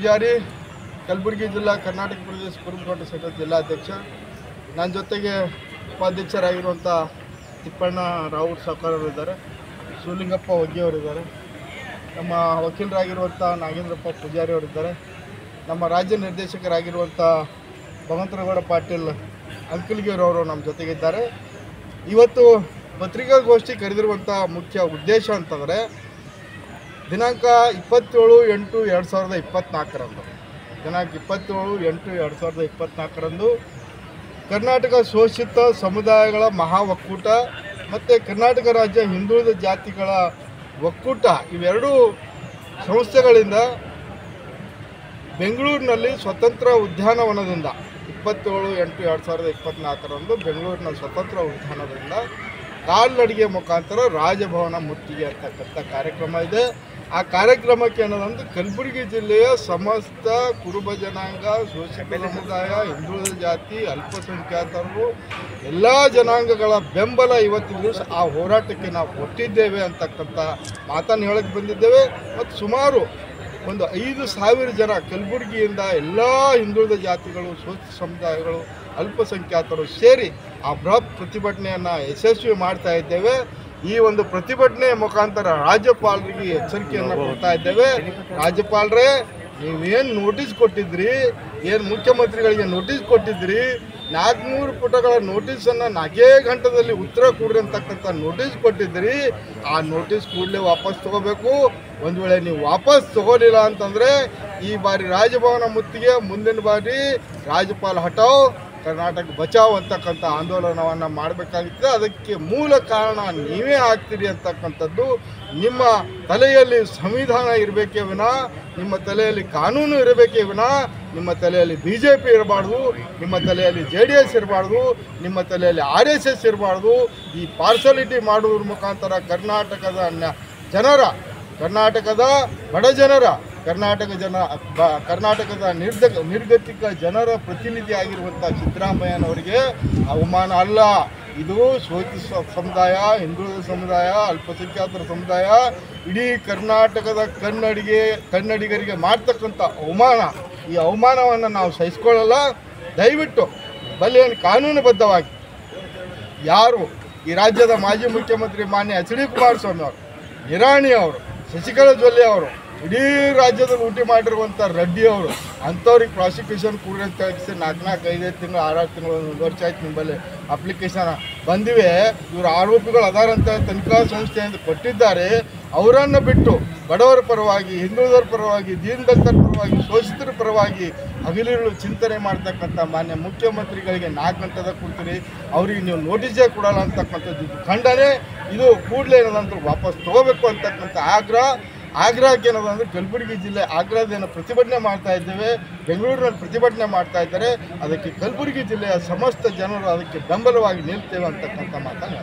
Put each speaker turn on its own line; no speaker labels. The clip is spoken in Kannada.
ಪೂಜಾರಿ, ಕಲಬುರಗಿ ಜಿಲ್ಲಾ ಕರ್ನಾಟಕ ಪ್ರದೇಶ ಕುರುಬಕೋಟ ಸಂಘದ ಜಿಲ್ಲಾಧ್ಯಕ್ಷ. ನನ್ನ ಜೊತೆಗೆ ಉಪಾಧ್ಯಕ್ಷರಾಗಿರುವಂಥ ತಿಪ್ಪಣ್ಣ ರಾವುಡ್ ಸಾವ್ಕಾರವರಿದ್ದಾರೆ, ಶಿವಲಿಂಗಪ್ಪ ಒಗ್ಗಿಯವರಿದ್ದಾರೆ, ನಮ್ಮ ವಕೀಲರಾಗಿರುವಂಥ ನಾಗೇಂದ್ರಪ್ಪ ಪೂಜಾರಿ ಅವರಿದ್ದಾರೆ, ನಮ್ಮ ರಾಜ್ಯ ನಿರ್ದೇಶಕರಾಗಿರುವಂಥ ಭಗವಂತರಗೌಡ ಪಾಟೀಲ್ ಅಂಕಲ್ಗಿಯವರು ನಮ್ಮ ಜೊತೆಗಿದ್ದಾರೆ. ಇವತ್ತು ಪತ್ರಿಕಾಗೋಷ್ಠಿ ಕರೆದಿರುವಂಥ ಮುಖ್ಯ ಉದ್ದೇಶ ಅಂತಂದರೆ ದಿನಾಂಕ 27/8/2024 ದಿನಾಂಕ 27/8/2024 ಕರ್ನಾಟಕ ಶೋಷಿತ ಸಮುದಾಯಗಳ ಮಹಾ ಒಕ್ಕೂಟ ಮತ್ತು ಕರ್ನಾಟಕ ರಾಜ್ಯ ಹಿಂದುಳಿದ ಜಾತಿಗಳ ಒಕ್ಕೂಟ ಇವೆರಡೂ ಸಂಸ್ಥೆಗಳಿಂದ ಬೆಂಗಳೂರಿನಲ್ಲಿ ಸ್ವತಂತ್ರ ಉದ್ಯಾನವನದಿಂದ 27/8/2024 ಬೆಂಗಳೂರಿನ ಸ್ವತಂತ್ರ ಉದ್ಯಾನದಿಂದ ಕಾಲ್ನಡಿಗೆ ಮುಖಾಂತರ ರಾಜಭವನ ಮುತ್ತಿಗೆ ಅಂತಕ್ಕಂಥ ಕಾರ್ಯಕ್ರಮ ಇದೆ. ಆ ಕಾರ್ಯಕ್ರಮಕ್ಕೆ ಏನದಂದ್ರೆ ಕಲಬುರಗಿ ಜಿಲ್ಲೆಯ ಸಮಸ್ತ ಕುರುಬ ಜನಾಂಗ, ಶೋಷಿತ ಸಮುದಾಯ, ಹಿಂದುಳಿದ ಜಾತಿ, ಅಲ್ಪಸಂಖ್ಯಾತರು ಎಲ್ಲ ಜನಾಂಗಗಳ ಬೆಂಬಲ ಇವತ್ತಿನ ದಿವಸ ಆ ಹೋರಾಟಕ್ಕೆ ನಾವು ಕೊಟ್ಟಿದ್ದೇವೆ ಅಂತಕ್ಕಂಥ ಮಾತನ್ನು ಹೇಳಕ್ಕೆ ಬಂದಿದ್ದೇವೆ. ಮತ್ತು ಸುಮಾರು ಒಂದು 5,000 ಜನ ಕಲಬುರಗಿಯಿಂದ ಎಲ್ಲ ಹಿಂದುಳಿದ ಜಾತಿಗಳು, ಶೋಷಿತ ಸಮುದಾಯಗಳು, ಅಲ್ಪಸಂಖ್ಯಾತರು ಸೇರಿ ಆ ಬೃಹತ್ ಪ್ರತಿಭಟನೆಯನ್ನು ಯಶಸ್ವಿ ಮಾಡ್ತಾ ಇದ್ದೇವೆ. ಈ ಒಂದು ಪ್ರತಿಭಟನೆಯ ಮುಖಾಂತರ ರಾಜ್ಯಪಾಲರಿಗೆ ಎಚ್ಚರಿಕೆಯನ್ನು ಕೊಡ್ತಾ ಇದ್ದೇವೆ. ರಾಜ್ಯಪಾಲರೇ, ನೀವೇನು ನೋಟಿಸ್ ಕೊಟ್ಟಿದ್ರಿ, ಏನು ಮುಖ್ಯಮಂತ್ರಿಗಳಿಗೆ ನೋಟಿಸ್ ಕೊಟ್ಟಿದ್ರಿ, 400 ಪುಟಗಳ ನೋಟಿಸನ್ನು 4 ಗಂಟೆದಲ್ಲಿ ಉತ್ತರ ಕೊಡ್ರಿ ಅಂತಕ್ಕಂಥ ನೋಟಿಸ್ ಕೊಟ್ಟಿದ್ರಿ. ಆ ನೋಟಿಸ್ ಕೂಡಲೇ ವಾಪಸ್ ತೊಗೋಬೇಕು. ಒಂದು ವೇಳೆ ನೀವು ವಾಪಸ್ ತೊಗೋಲಿಲ್ಲ ಅಂತಂದರೆ ಈ ಬಾರಿ ರಾಜಭವನ ಮುತ್ತಿಗೆ, ಮುಂದಿನ ಬಾರಿ ರಾಜ್ಯಪಾಲ ಹಟಾವ್ ಕರ್ನಾಟಕ ಬಚಾವ್ ಅಂತಕ್ಕಂಥ ಆಂದೋಲನವನ್ನು ಮಾಡಬೇಕಾಗಿತ್ತು. ಅದಕ್ಕೆ ಮೂಲ ಕಾರಣ ನೀವೇ ಆಗ್ತೀರಿ ಅಂತಕ್ಕಂಥದ್ದು. ನಿಮ್ಮ ತಲೆಯಲ್ಲಿ ಸಂವಿಧಾನ ಇರಬೇಕೇ ವಿನಾ, ನಿಮ್ಮ ತಲೆಯಲ್ಲಿ ಕಾನೂನು ಇರಬೇಕೇ ವಿನಾ, ನಿಮ್ಮ ತಲೆಯಲ್ಲಿ BJP ಇರಬಾರ್ದು, ನಿಮ್ಮ ತಲೆಯಲ್ಲಿ JDS ಇರಬಾರ್ದು, ನಿಮ್ಮ ತಲೆಯಲ್ಲಿ RSS ಇರಬಾರ್ದು. ಈ ಪಾರ್ಸಲಿಟಿ ಮಾಡುವುದ್ರ ಮುಖಾಂತರ ಕರ್ನಾಟಕದ ಬಡ ಜನರ, ಕರ್ನಾಟಕದ ನಿರ್ಗತಿಕ ಜನರ ಪ್ರತಿನಿಧಿ ಆಗಿರುವಂಥ ಸಿದ್ದರಾಮಯ್ಯನವರಿಗೆ ಅವಮಾನ ಅಲ್ಲ. ಇದು ಶೋಷಿತ ಸಮುದಾಯ, ಹಿಂದುಳಿದ ಸಮುದಾಯ, ಅಲ್ಪಸಂಖ್ಯಾತರ ಸಮುದಾಯ, ಇಡೀ ಕರ್ನಾಟಕದ ಕನ್ನಡಿಗರಿಗೆ ಮಾಡ್ತಕ್ಕಂಥ ಅವಮಾನ. ಈ ಅವಮಾನವನ್ನು ನಾವು ಸಹಿಸ್ಕೊಳ್ಳಲ್ಲ. ದಯವಿಟ್ಟು ಬಲ್ಲೇನು ಕಾನೂನುಬದ್ಧವಾಗಿ ಯಾರು ಈ ರಾಜ್ಯದ ಮಾಜಿ ಮುಖ್ಯಮಂತ್ರಿ ಮಾನ್ಯ HD ಕುಮಾರಸ್ವಾಮಿ ಅವರು, ನಿರಾಣಿ ಅವರು, ಶಶಿಕಲಾ ಜೊಲ್ಲೆ ಅವರು, ಇಡೀ ರಾಜ್ಯದಲ್ಲಿ ಲೂಟಿ ಮಾಡಿರುವಂಥ ರೆಡ್ಡಿ ಅವರು, ಅಂಥವ್ರಿಗೆ ಪ್ರಾಸಿಕ್ಯೂಷನ್ ಕೂಡಿ ಅಂತ ಹೇಳಿಸಿ 4-5 ತಿಂಗಳು 6 ತಿಂಗಳು 1 ವರ್ಷ ಆಯ್ತು ನಿಮ್ಮಲ್ಲಿ ಅಪ್ಲಿಕೇಶನ್ ಬಂದಿವೆ. ಇವರು ಆರೋಪಿಗಳು ಅದಾರಂತ ತನಿಖಾ ಸಂಸ್ಥೆಯಿಂದ ಕೊಟ್ಟಿದ್ದಾರೆ. ಅವರನ್ನು ಬಿಟ್ಟು ಬಡವರ ಪರವಾಗಿ, ಹಿಂದುಳಿದರ ಪರವಾಗಿ, ದೀನದಲಿತರ ಪರವಾಗಿ, ಶೋಷಿತರ ಪರವಾಗಿ ಹಗಲಿರುಳು ಚಿಂತನೆ ಮಾಡ್ತಕ್ಕಂಥ ಮಾನ್ಯ ಮುಖ್ಯಮಂತ್ರಿಗಳಿಗೆ 4 ಗಂಟೆದ ಕೊಡ್ತೀರಿ, ಅವ್ರಿಗೆ ನೀವು ನೋಟಿಸೇ ಕೊಡಲ್ಲ ಅಂತಕ್ಕಂಥದ್ದು ಖಂಡನೆ. ಇದು ಕೂಡಲೇ ಏನದಂದ್ರೆ ವಾಪಸ್ ತೊಗೋಬೇಕು ಅಂತಕ್ಕಂಥ ಆಗ್ರಹಕ್ಕೆ ಏನದಂದ್ರೆ ಕಲಬುರಗಿ ಜಿಲ್ಲೆ ಆಗ್ರಹದೇನು ಪ್ರತಿಭಟನೆ ಮಾಡ್ತಾ ಇದ್ದೇವೆ. ಬೆಂಗಳೂರಿನಲ್ಲಿ ಪ್ರತಿಭಟನೆ ಮಾಡ್ತಾ ಇದ್ದಾರೆ. ಅದಕ್ಕೆ ಕಲಬುರಗಿ ಜಿಲ್ಲೆಯ ಸಮಸ್ತ ಜನರು ಅದಕ್ಕೆ ಬೆಂಬಲವಾಗಿ ನಿಲ್ತೇವೆ ಅಂತಕ್ಕಂಥ ಮಾತನ್ನು